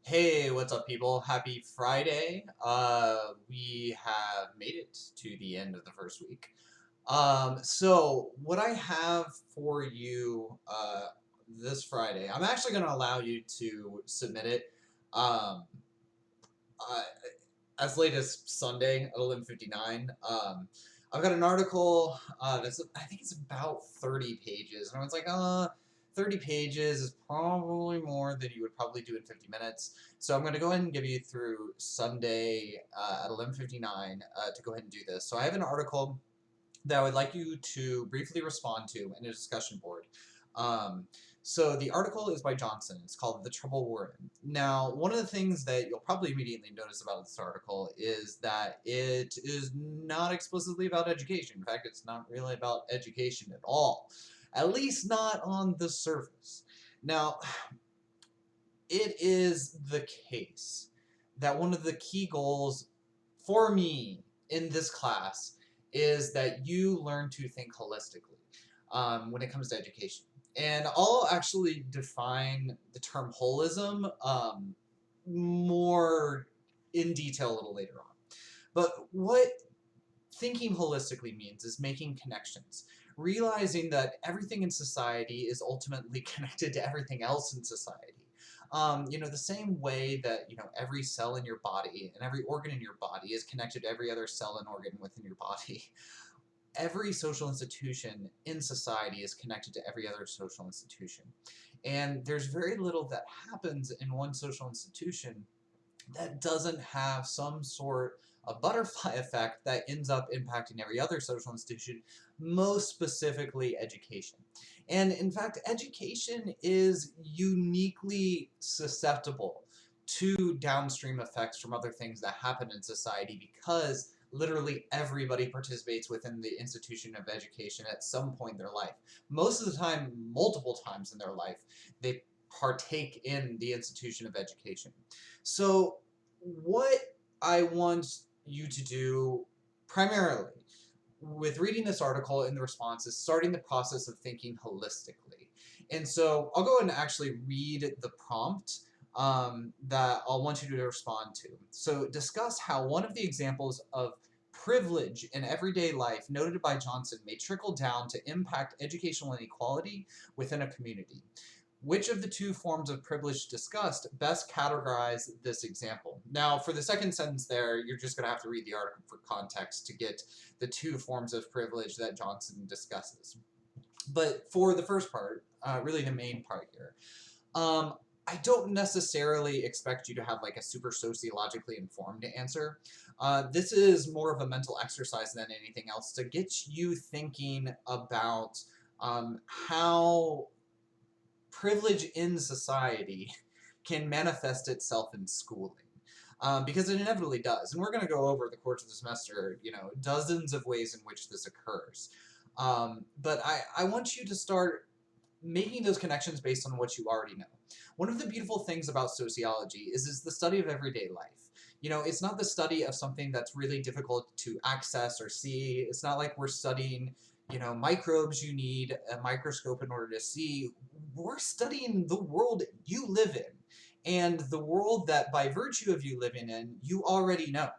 Hey, what's up, people? Happy Friday. We have made it to the end of the first week. So what I have for you this Friday, I'm actually going to allow you to submit it um, uh, as late as Sunday at 11:59. I've got an article that's I think it's about 30 pages, and I was like, 30 pages is probably more than you would probably do in 50 minutes. So I'm going to go ahead and give you through Sunday at 11:59 to go ahead and do this. So I have an article that I would like you to briefly respond to in a discussion board. Um, so the article is by Johnson. It's called "The Trouble We're In." Now, one of the things that you'll probably immediately notice about this article is that it is not explicitly about education. In fact, it's not really about education at all, at least not on the surface. Now, it is the case that one of the key goals for me in this class is that you learn to think holistically when it comes to education. And I'll actually define the term holism more in detail a little later on. But what thinking holistically means is making connections, realizing that everything in society is ultimately connected to everything else in society. The same way that, every cell in your body and every organ in your body is connected to every other cell and organ within your body. Every social institution in society is connected to every other social institution. And there's very little that happens in one social institution that doesn't have some sort of butterfly effect that ends up impacting every other social institution, most specifically education. And in fact, education is uniquely susceptible to downstream effects from other things that happen in society because literally everybody participates within the institution of education at some point in their life. Most of the time, multiple times in their life, they partake in the institution of education. So what I want you to do primarily with reading this article in the response is starting the process of thinking holistically. And so I'll go and actually read the prompt that I'll want you to respond to. So discuss how one of the examples of privilege in everyday life noted by Johnson may trickle down to impact educational inequality within a community. Which of the two forms of privilege discussed best categorize this example? Now, for the second sentence there, you're just going to have to read the article for context to get the two forms of privilege that Johnson discusses. But for the first part, really the main part here, I don't necessarily expect you to have like a super sociologically informed answer. This is more of a mental exercise than anything else to get you thinking about how privilege in society can manifest itself in schooling. Because it inevitably does. And we're going to go over the course of the semester, dozens of ways in which this occurs. But I want you to start making those connections based on what you already know. One of the beautiful things about sociology is the study of everyday life. It's not the study of something that's really difficult to access or see. It's not like we're studying, microbes you need a microscope in order to see. We're studying the world you live in and the world that by virtue of you living in, you already know.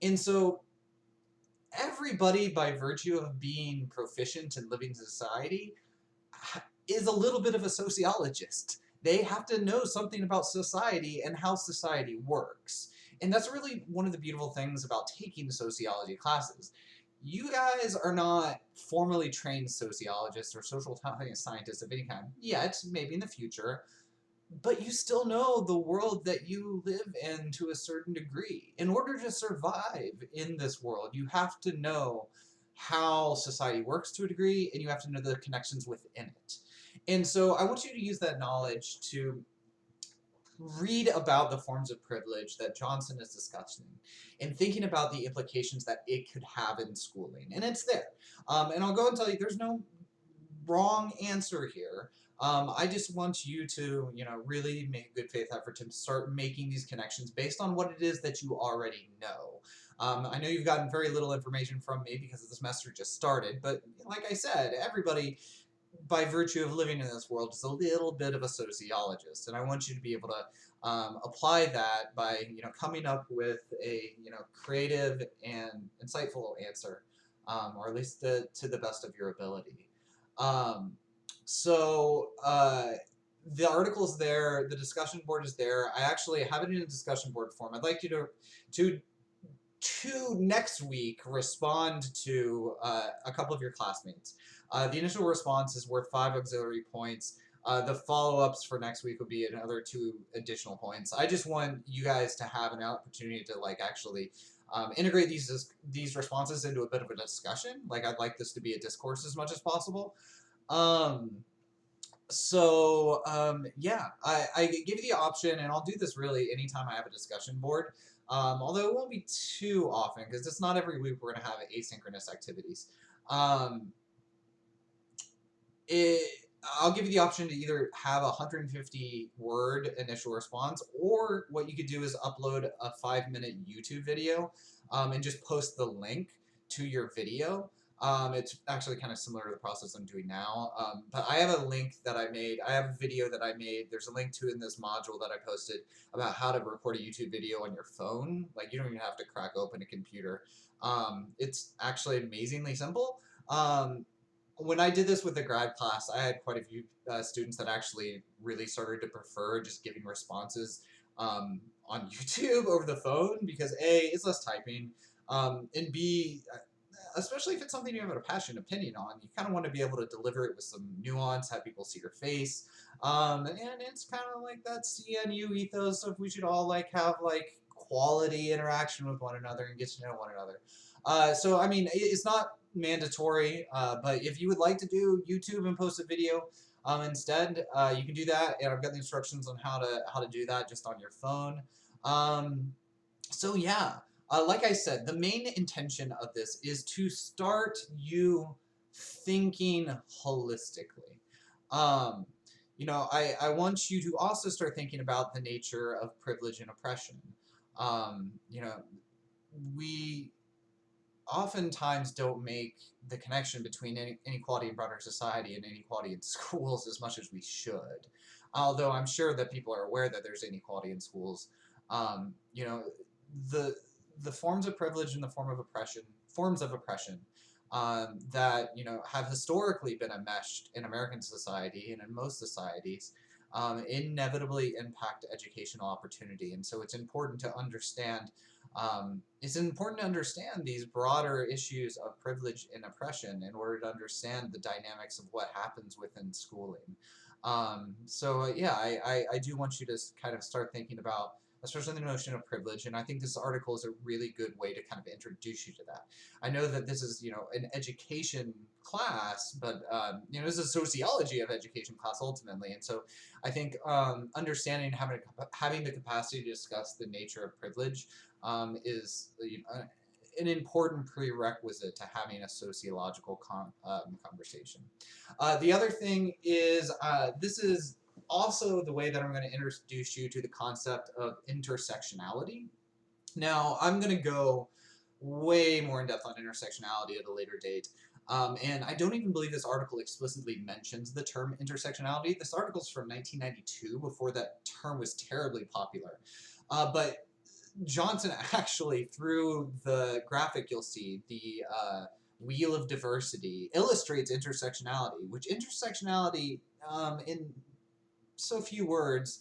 And so everybody by virtue of being proficient in living society is a little bit of a sociologist. They have to know something about society and how society works. And that's really one of the beautiful things about taking sociology classes. You guys are not formally trained sociologists or social scientists of any kind yet, maybe in the future, but you still know the world that you live in to a certain degree. In order to survive in this world, you have to know how society works to a degree, and you have to know the connections within it. And so I want you to use that knowledge to read about the forms of privilege that Johnson is discussing and thinking about the implications that it could have in schooling. And it's there. And I'll go and tell you there's no wrong answer here. I just want you to, really make a good faith effort to start making these connections based on what it is that you already know. I know you've gotten very little information from me because the semester just started, but like I said, everybody by virtue of living in this world, is a little bit of a sociologist, and I want you to be able to apply that by coming up with a creative and insightful answer, or at least to the best of your ability. Um, so the article is there, the discussion board is there. I actually have it in a discussion board form. I'd like you to next week respond to a couple of your classmates. The initial response is worth 5 auxiliary points. The follow-ups for next week would be another 2 additional points. I just want you guys to have an opportunity to actually integrate these responses into a bit of a discussion. I'd like this to be a discourse as much as possible. Um, yeah, I give you the option, and I'll do this really anytime I have a discussion board. Although it won't be too often because it's not every week we're going to have asynchronous activities. Um, it, I'll give you the option to either have a 150 word initial response, or what you could do is upload a 5-minute YouTube video and just post the link to your video. It's actually kind of similar to the process I'm doing now. But I have a link that I made. I have a video that I made. There's a link to it in this module that I posted about how to record a YouTube video on your phone. You don't even have to crack open a computer. It's actually amazingly simple. When I did this with the grad class, I had quite a few students that actually really started to prefer just giving responses on YouTube over the phone because A, it's less typing, and B, especially if it's something you have a passionate opinion on, you kind of want to be able to deliver it with some nuance, have people see your face, and it's kind of like that CNU ethos of we should all have quality interaction with one another and get to know one another. So I mean, it's not mandatory, but if you would like to do YouTube and post a video instead, you can do that, and I've got the instructions on how to do that just on your phone. So yeah, like I said, the main intention of this is to start you thinking holistically. Um, I want you to also start thinking about the nature of privilege and oppression. We oftentimes don't make the connection between inequality in broader society and inequality in schools as much as we should. Although I'm sure that people are aware that there's inequality in schools. Um, you know, the the forms of privilege and the forms of oppression that have historically been enmeshed in American society and in most societies inevitably impact educational opportunity, and so it's important to understand these broader issues of privilege and oppression in order to understand the dynamics of what happens within schooling. Yeah, I do want you to kind of start thinking about, especially the notion of privilege, and I think this article is a really good way to kind of introduce you to that. I know that this is, an education class, but, this is a sociology of education class ultimately, and so I think understanding, having the capacity to discuss the nature of privilege is an important prerequisite to having a sociological conversation. The other thing is this is also the way that I'm going to introduce you to the concept of intersectionality. Now, I'm going to go way more in depth on intersectionality at a later date. And I don't even believe this article explicitly mentions the term intersectionality. This article is from 1992, before that term was terribly popular. But Johnson actually, through the graphic you'll see, the wheel of diversity, illustrates intersectionality, which intersectionality, in so few words,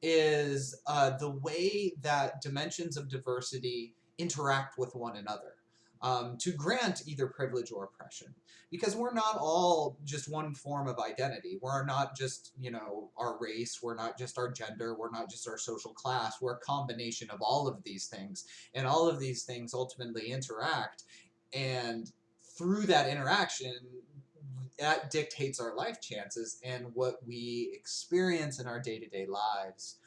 is the way that dimensions of diversity interact with one another to grant either privilege or oppression. Because we're not all just one form of identity. We're not just, our race. We're not just our gender. We're not just our social class. We're a combination of all of these things. And all of these things ultimately interact. And through that interaction, that dictates our life chances and what we experience in our day-to-day lives.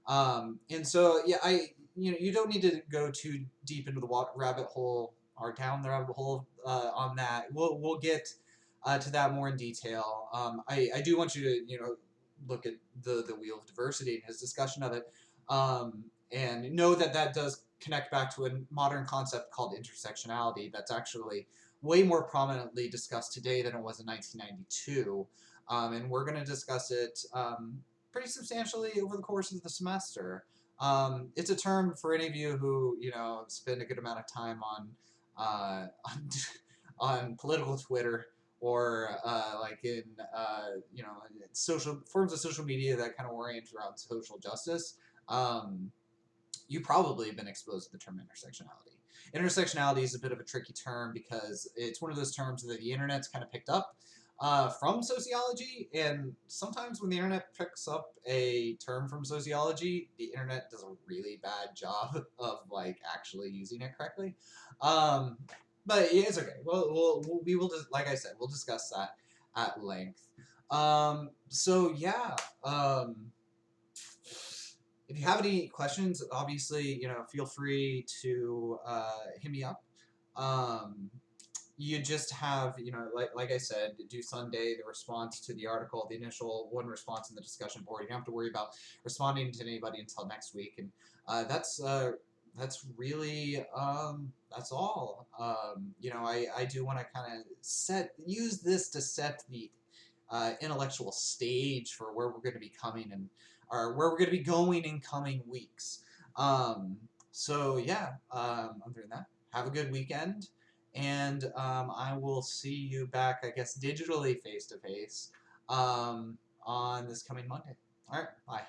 And so, yeah, you don't need to go too deep into the rabbit hole or down the rabbit hole on that. We'll get to that more in detail. I do want you to look at the wheel of diversity and his discussion of it, and know that that does connect back to a modern concept called intersectionality that's actually way more prominently discussed today than it was in 1992. and we're going to discuss it pretty substantially over the course of the semester. It's a term for any of you who spend a good amount of time on on political Twitter or like in social forms of social media that kind of orient around social justice. Um, you probably have been exposed to the term intersectionality. Intersectionality is a bit of a tricky term because it's one of those terms that the internet's kind of picked up from sociology, and sometimes when the internet picks up a term from sociology, the internet does a really bad job of like actually using it correctly. Um, but yeah, it's okay. We will just, like I said, we'll discuss that at length. So yeah. If you have any questions, obviously, feel free to hit me up. Um, you just have, like I said, do Sunday, the response to the article, the initial one response in the discussion board. You don't have to worry about responding to anybody until next week, and that's really that's all. I do want to kind of use this to set the intellectual stage for where we're going to be coming and or where we're going to be going in coming weeks. So yeah, other than that, have a good weekend, and I will see you back, I guess, digitally face to face on this coming Monday. All right, bye.